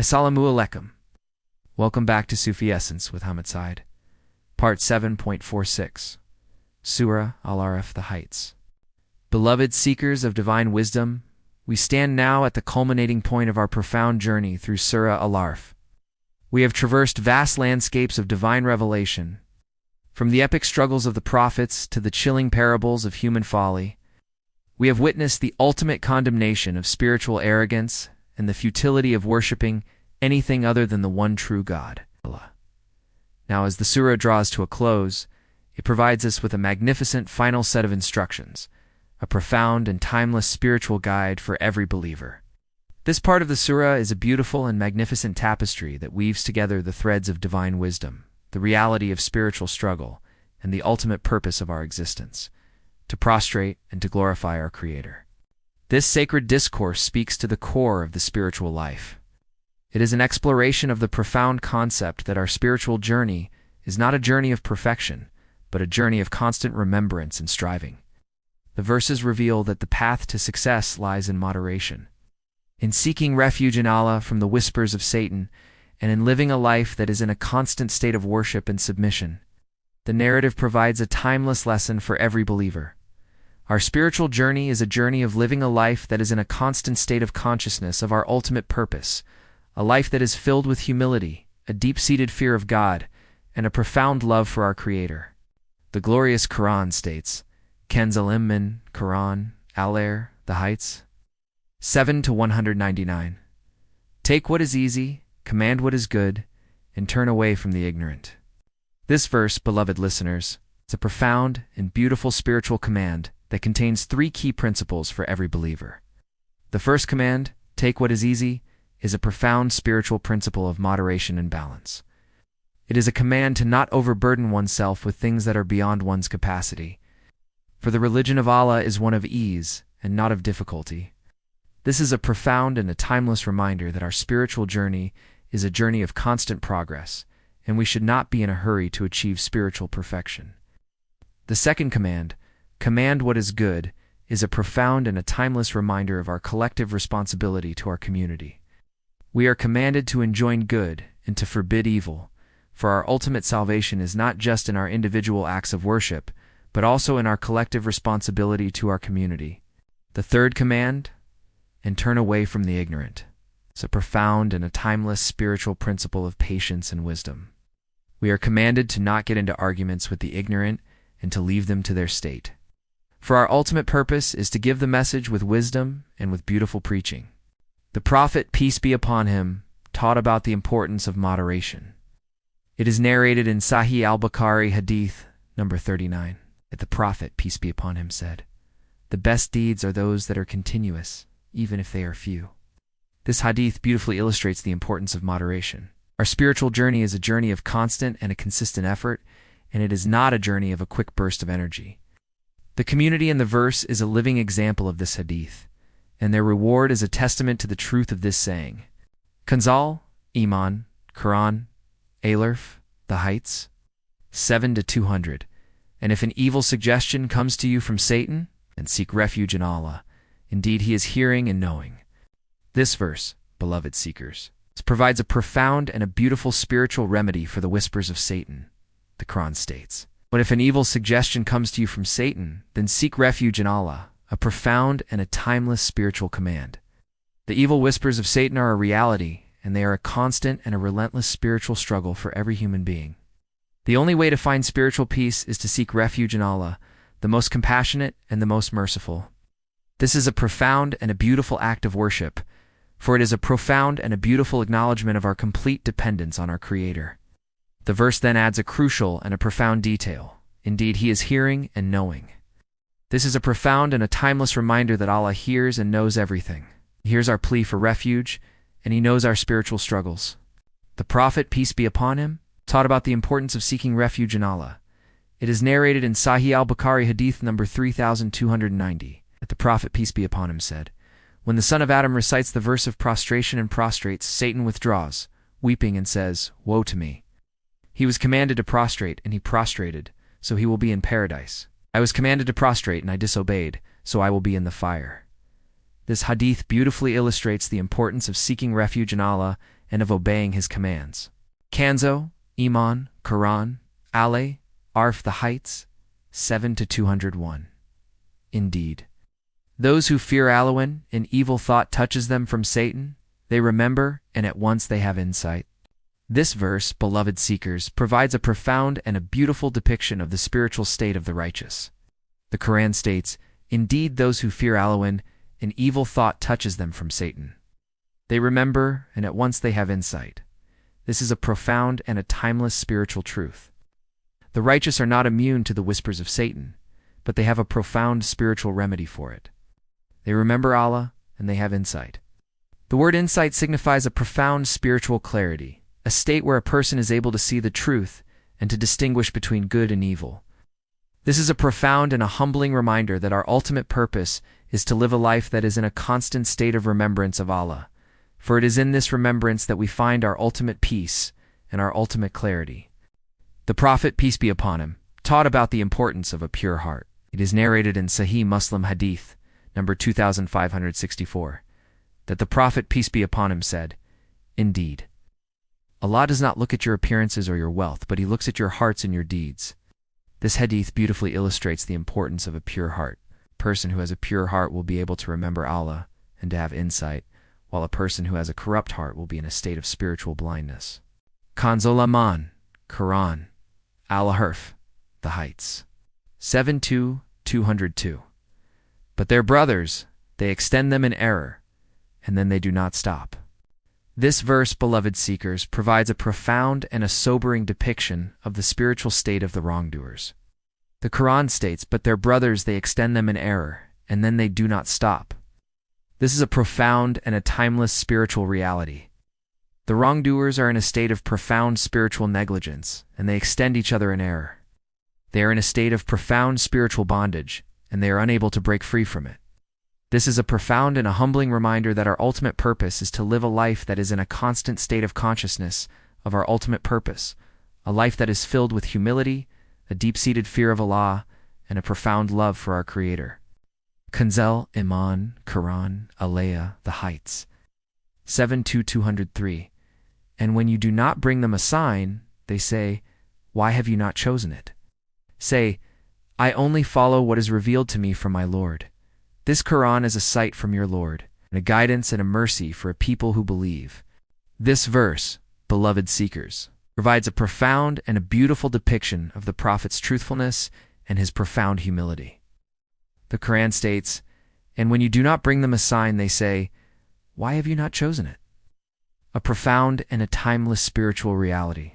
Assalamu alaikum. Welcome back to Sufi Essence with Hammad Syed. Part 7.46. Surah Al-A'raf, the Heights. Beloved seekers of divine wisdom, we stand now at the culminating point of our profound journey through Surah Al-A'raf. We have traversed vast landscapes of divine revelation, from the epic struggles of the prophets to the chilling parables of human folly. We have witnessed the ultimate condemnation of spiritual arrogance and the futility of worshipping anything other than the one true God, Allah. Now, as the surah draws to a close, it provides us with a magnificent final set of instructions, a profound and timeless spiritual guide for every believer. This part of the surah is a beautiful and magnificent tapestry that weaves together the threads of divine wisdom, the reality of spiritual struggle, and the ultimate purpose of our existence, to prostrate and to glorify our Creator. This sacred discourse speaks to the core of the spiritual life. It is an exploration of the profound concept that our spiritual journey is not a journey of perfection, but a journey of constant remembrance and striving. The verses reveal that the path to success lies in moderation, in seeking refuge in Allah from the whispers of Satan, and in living a life that is in a constant state of worship and submission. The narrative provides a timeless lesson for every believer. Our spiritual journey is a journey of living a life that is in a constant state of consciousness of our ultimate purpose, a life that is filled with humility, a deep-seated fear of God, and a profound love for our Creator. The glorious Quran states, Kanzul Iman, Quran, Al-A'raf, the Heights, 7-199. Take what is easy, command what is good, and turn away from the ignorant. This verse, beloved listeners, is a profound and beautiful spiritual command that contains three key principles for every believer. The first command, take what is easy, is a profound spiritual principle of moderation and balance. It is a command to not overburden oneself with things that are beyond one's capacity. For the religion of Allah is one of ease and not of difficulty. This is a profound and a timeless reminder that our spiritual journey is a journey of constant progress, and we should not be in a hurry to achieve spiritual perfection. The second command, command what is good, is a profound and a timeless reminder of our collective responsibility to our community. We are commanded to enjoin good and to forbid evil, for our ultimate salvation is not just in our individual acts of worship, but also in our collective responsibility to our community. The third command, and turn away from the ignorant, is a profound and a timeless spiritual principle of patience and wisdom. We are commanded to not get into arguments with the ignorant and to leave them to their state. For our ultimate purpose is to give the message with wisdom and with beautiful preaching. The Prophet, peace be upon him, taught about the importance of moderation. It is narrated in Sahih al-Bukhari Hadith number 39 that the Prophet, peace be upon him, said, "The best deeds are those that are continuous, even if they are few." This hadith beautifully illustrates the importance of moderation. Our spiritual journey is a journey of constant and a consistent effort, and it is not a journey of a quick burst of energy. The community in the verse is a living example of this hadith, and their reward is a testament to the truth of this saying. Kanzul Iman, Quran, Al-A'raf, the Heights, 7-200. And if an evil suggestion comes to you from Satan, then seek refuge in Allah. Indeed, he is hearing and knowing. This verse, beloved seekers, provides a profound and a beautiful spiritual remedy for the whispers of Satan. The Quran states, "But if an evil suggestion comes to you from Satan, then seek refuge in Allah," a profound and a timeless spiritual command. The evil whispers of Satan are a reality, and they are a constant and a relentless spiritual struggle for every human being. The only way to find spiritual peace is to seek refuge in Allah, the most compassionate and the most merciful. This is a profound and a beautiful act of worship, for it is a profound and a beautiful acknowledgement of our complete dependence on our Creator. The verse then adds a crucial and a profound detail. Indeed, he is hearing and knowing. This is a profound and a timeless reminder that Allah hears and knows everything. He hears our plea for refuge, and he knows our spiritual struggles. The Prophet, peace be upon him, taught about the importance of seeking refuge in Allah. It is narrated in Sahih al-Bukhari Hadith number 3290 that the Prophet, peace be upon him, said, "When the son of Adam recites the verse of prostration and prostrates, Satan withdraws, weeping, and says, 'Woe to me.' He was commanded to prostrate, and he prostrated, so he will be in paradise. I was commanded to prostrate, and I disobeyed, so I will be in the fire." This hadith beautifully illustrates the importance of seeking refuge in Allah and of obeying his commands. Kanzul Iman, Quran, Al-A'raf, the heights, 7-201. Indeed, those who fear Allah and evil thought touches them from Satan, they remember, and at once they have insight. This verse, beloved seekers, provides a profound and a beautiful depiction of the spiritual state of the righteous. The Quran states, "Indeed, those who fear Allah, an evil thought touches them from Satan. They remember, and at once they have insight." This is a profound and a timeless spiritual truth. The righteous are not immune to the whispers of Satan, but they have a profound spiritual remedy for it. They remember Allah, and they have insight. The word insight signifies a profound spiritual clarity, a state where a person is able to see the truth and to distinguish between good and evil. This is a profound and a humbling reminder that our ultimate purpose is to live a life that is in a constant state of remembrance of Allah, for it is in this remembrance that we find our ultimate peace and our ultimate clarity. The Prophet, peace be upon him, taught about the importance of a pure heart. It is narrated in Sahih Muslim Hadith, number 2564, that the Prophet, peace be upon him, said, "Indeed, Allah does not look at your appearances or your wealth, but He looks at your hearts and your deeds." This hadith beautifully illustrates the importance of a pure heart. A person who has a pure heart will be able to remember Allah and to have insight, while a person who has a corrupt heart will be in a state of spiritual blindness. Kanzul Iman, Quran, Al-A'raf, the heights, 7-202. But their brothers, they extend them in error, and then they do not stop. This verse, beloved seekers, provides a profound and a sobering depiction of the spiritual state of the wrongdoers. The Quran states, "But their brothers, they extend them in error, and then they do not stop." This is a profound and a timeless spiritual reality. The wrongdoers are in a state of profound spiritual negligence, and they extend each other in error. They are in a state of profound spiritual bondage, and they are unable to break free from it. This is a profound and a humbling reminder that our ultimate purpose is to live a life that is in a constant state of consciousness of our ultimate purpose, a life that is filled with humility, a deep-seated fear of Allah, and a profound love for our Creator. Kanzul Iman, Quran, Al-A'raf, the heights, 7-203. And when you do not bring them a sign, they say, "Why have you not chosen it?" Say, "I only follow what is revealed to me from my Lord." This Quran is a sight from your Lord, and a guidance and a mercy for a people who believe. This verse, beloved seekers, provides a profound and a beautiful depiction of the Prophet's truthfulness and his profound humility. The Quran states, "And when you do not bring them a sign, they say, 'Why have you not chosen it?'" A profound and a timeless spiritual reality.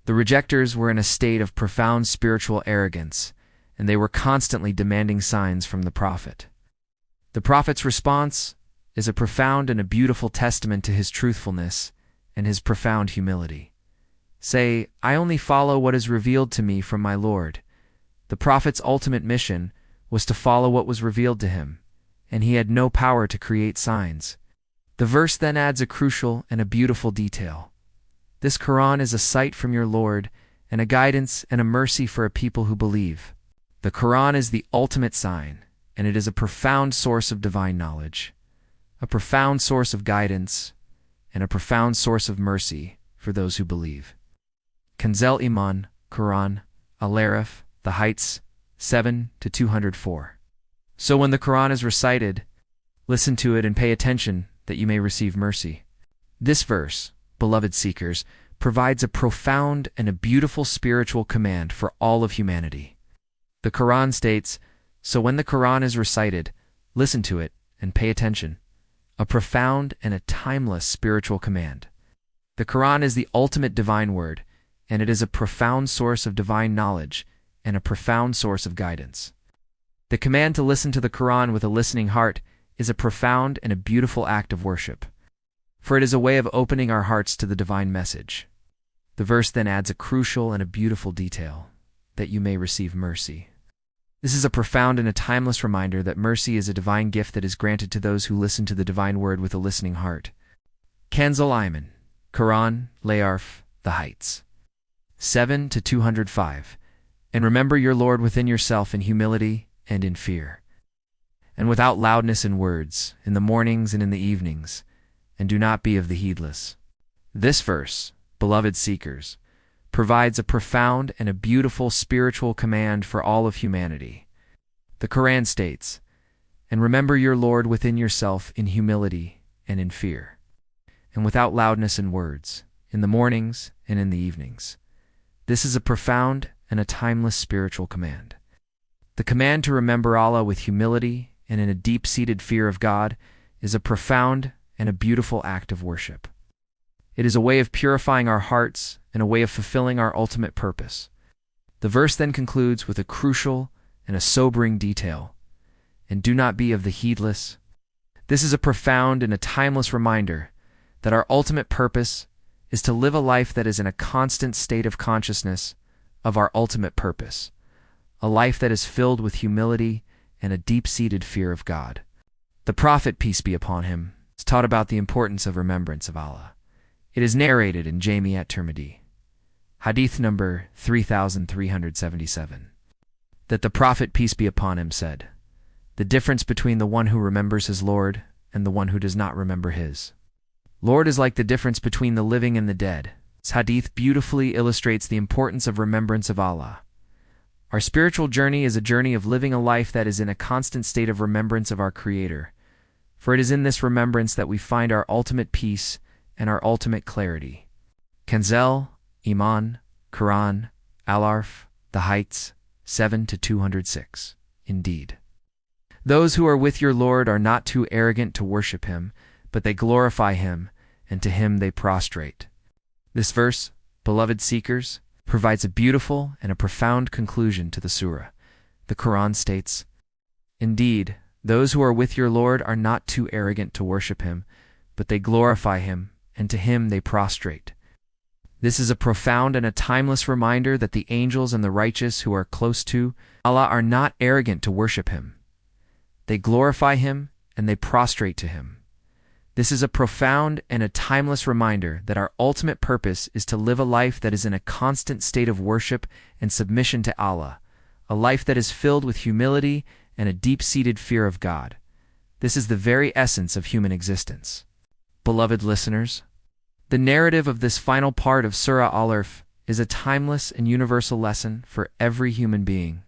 The rejectors were in a state of profound spiritual arrogance, and they were constantly demanding signs from the Prophet. The Prophet's response is a profound and a beautiful testament to his truthfulness and his profound humility. Say, "I only follow what is revealed to me from my Lord." The Prophet's ultimate mission was to follow what was revealed to him, and he had no power to create signs. The verse then adds a crucial and a beautiful detail. This Quran is a sight from your Lord and a guidance and a mercy for a people who believe. The Quran is the ultimate sign, and it is a profound source of divine knowledge, a profound source of guidance, and a profound source of mercy for those who believe. Kanzul Iman, Quran, Al-A'raf, the heights, 7-204. So when the Quran is recited, listen to it and pay attention that you may receive mercy. This verse, beloved seekers, provides a profound and a beautiful spiritual command for all of humanity. The Quran states, "So when the Quran is recited, listen to it and pay attention." A profound and a timeless spiritual command. The Quran is the ultimate divine word, and it is a profound source of divine knowledge and a profound source of guidance. The command to listen to the Quran with a listening heart is a profound and a beautiful act of worship, for it is a way of opening our hearts to the divine message. The verse then adds a crucial and a beautiful detail, that you may receive mercy. This is a profound and a timeless reminder that mercy is a divine gift that is granted to those who listen to the divine word with a listening heart. Kanzul Iman, Quran, Al-A'raf, the heights, 7-205. And remember your Lord within yourself in humility and in fear, and without loudness in words, in the mornings and in the evenings, and do not be of the heedless. This verse, beloved seekers, provides a profound and a beautiful spiritual command for all of humanity. The Quran states, "And remember your Lord within yourself in humility and in fear, and without loudness in words, in the mornings and in the evenings." This is a profound and a timeless spiritual command. The command to remember Allah with humility and in a deep-seated fear of God is a profound and a beautiful act of worship. It is a way of purifying our hearts and a way of fulfilling our ultimate purpose. The verse then concludes with a crucial and a sobering detail, "And do not be of the heedless." This is a profound and a timeless reminder that our ultimate purpose is to live a life that is in a constant state of consciousness of our ultimate purpose, a life that is filled with humility and a deep-seated fear of God. The Prophet, peace be upon him, has taught about the importance of remembrance of Allah. It is narrated in Jami at-Tirmidhi, Hadith number 3377, that the Prophet, peace be upon him, said, "The difference between the one who remembers his Lord and the one who does not remember his Lord is like the difference between the living and the dead." This hadith beautifully illustrates the importance of remembrance of Allah. Our spiritual journey is a journey of living a life that is in a constant state of remembrance of our Creator, for it is in this remembrance that we find our ultimate peace and our ultimate clarity. Kanzul Iman, Quran, Al-A'raf, The Heights, 7-206. Indeed, those who are with your Lord are not too arrogant to worship Him, but they glorify Him, and to Him they prostrate. This verse, beloved seekers, provides a beautiful and a profound conclusion to the surah. The Quran states, "Indeed, those who are with your Lord are not too arrogant to worship Him, but they glorify Him, and to Him they prostrate." This is a profound and a timeless reminder that the angels and the righteous who are close to Allah are not arrogant to worship Him. They glorify Him, and they prostrate to Him. This is a profound and a timeless reminder that our ultimate purpose is to live a life that is in a constant state of worship and submission to Allah, a life that is filled with humility and a deep-seated fear of God. This is the very essence of human existence. Beloved listeners, the narrative of this final part of Surah Al-A'raf is a timeless and universal lesson for every human being.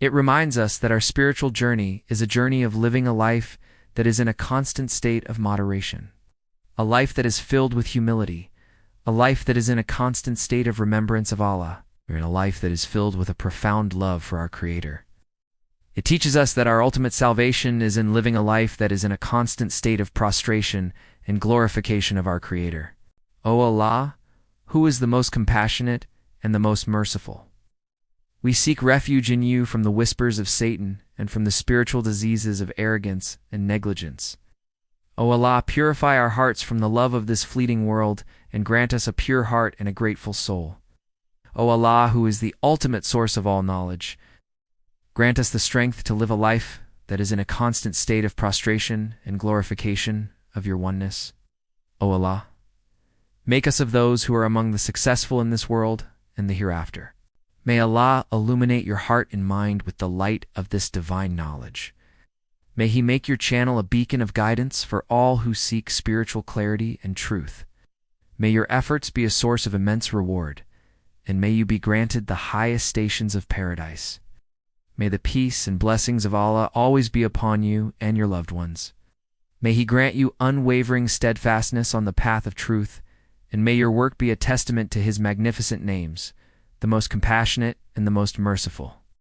It reminds us that our spiritual journey is a journey of living a life that is in a constant state of moderation, a life that is filled with humility, a life that is in a constant state of remembrance of Allah, or in a life that is filled with a profound love for our Creator. It teaches us that our ultimate salvation is in living a life that is in a constant state of prostration and glorification of our Creator. O Allah, who is the most compassionate and the most merciful, we seek refuge in you from the whispers of Satan and from the spiritual diseases of arrogance and negligence. O Allah, purify our hearts from the love of this fleeting world and grant us a pure heart and a grateful soul. O Allah, who is the ultimate source of all knowledge, grant us the strength to live a life that is in a constant state of prostration and glorification of your oneness. O Allah, make us of those who are among the successful in this world and the hereafter. May Allah illuminate your heart and mind with the light of this divine knowledge. May He make your channel a beacon of guidance for all who seek spiritual clarity and truth. May your efforts be a source of immense reward, and may you be granted the highest stations of paradise. May the peace and blessings of Allah always be upon you and your loved ones. May He grant you unwavering steadfastness on the path of truth, and may your work be a testament to His magnificent names, the most compassionate and the most merciful.